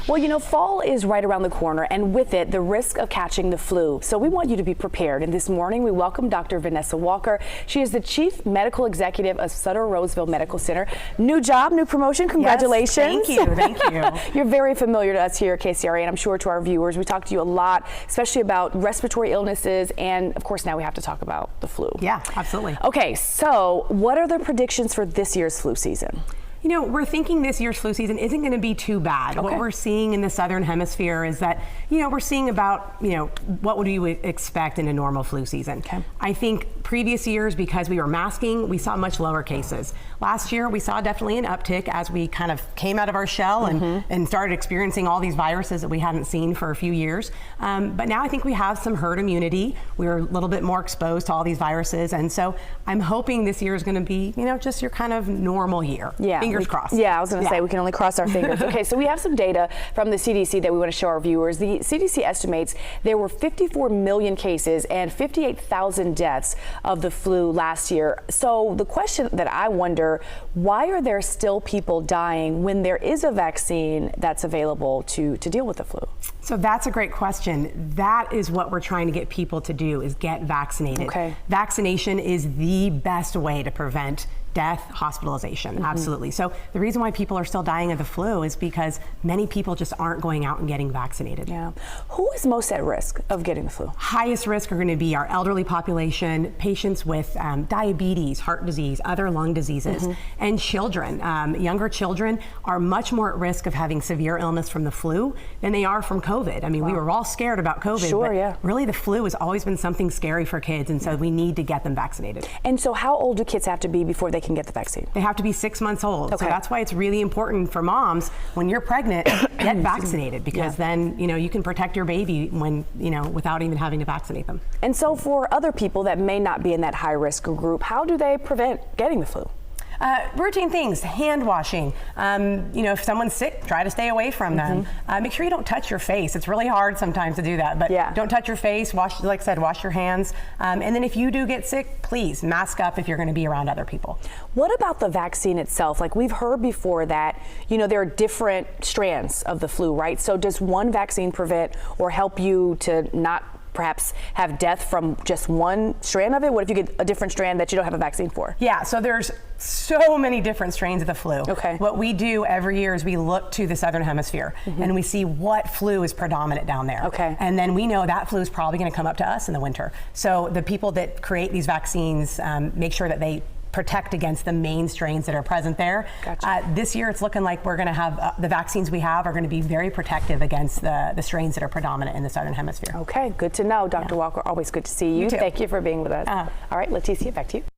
Well, you know, fall is right around the corner, and with it, the risk of catching the flu. So we want you to be prepared. And this morning, we welcome Dr. Vanessa Walker. She is the Chief Medical Executive of Sutter Roseville Medical Center. New job, new promotion. Congratulations. Yes, thank you. You're very familiar to us here at KCRA, and I'm sure to our viewers. We talk to you a lot, especially about respiratory illnesses, and of course, now we have to talk about the flu. Yeah, absolutely. Okay, so what are the predictions for this year's flu season? You know, we're thinking this year's flu season isn't going to be too bad. Okay. What we're seeing in the southern hemisphere is that, you know, we're seeing about, you know, what would you expect in a normal flu season. Okay. I think previous years, because we were masking, we saw much lower cases. Last year, we saw definitely an uptick as we kind of came out of our shell and started experiencing all these viruses that we hadn't seen for a few years. But now I think we have some herd immunity. We're a little bit more exposed to all these viruses. And so I'm hoping this year is going to be, you know, just your kind of normal year. Yeah. Fingers crossed. Yeah, I was going to say we can only cross our fingers. Okay, so we have some data from the CDC that we want to show our viewers. The CDC estimates there were 54 million cases and 58,000 deaths of the flu last year. So the question that I wonder, why are there still people dying when there is a vaccine that's available to deal with the flu? So that's a great question. That is what we're trying to get people to do, is get vaccinated. Okay. Vaccination is the best way to prevent death, hospitalization, absolutely. So the reason why people are still dying of the flu is because many people just aren't going out and getting vaccinated. Yeah. Who is most at risk of getting the flu? Highest risk are going to be our elderly population, patients with diabetes, heart disease, other lung diseases, and children. Younger children are much more at risk of having severe illness from the flu than they are from COVID. I mean, we were all scared about COVID, but really the flu has always been something scary for kids, and so we need to get them vaccinated. And so how old do kids have to be before they can get the vaccine? They have to be 6 months old. Okay. So that's why it's really important for moms, when you're pregnant, get vaccinated, because then, you know, you can protect your baby when, you know, without even having to vaccinate them. And so for other people that may not be in that high risk group, how do they prevent getting the flu? Routine things, hand washing. You know, if someone's sick, try to stay away from them. Make sure you don't touch your face. It's really hard sometimes to do that, but don't touch your face. Wash, like I said, wash your hands. And then if you do get sick, please mask up if you're going to be around other people. What about the vaccine itself? Like, we've heard before that, you know, there are different strands of the flu, right? So does one vaccine prevent or help you to not perhaps have death from just one strand of it? What if you get a different strand that you don't have a vaccine for? Yeah, so there's so many different strains of the flu. Okay. What we do every year is we look to the southern hemisphere and we see what flu is predominant down there. Okay. And then we know that flu is probably going to come up to us in the winter. So the people that create these vaccines make sure that they protect against the main strains that are present there. Gotcha. This year it's looking like we're going to have the vaccines we have are going to be very protective against the strains that are predominant in the southern hemisphere. Okay, good to know. Dr. Walker, always good to see you. You too. Thank you for being with us. All right, Leticia, back to you.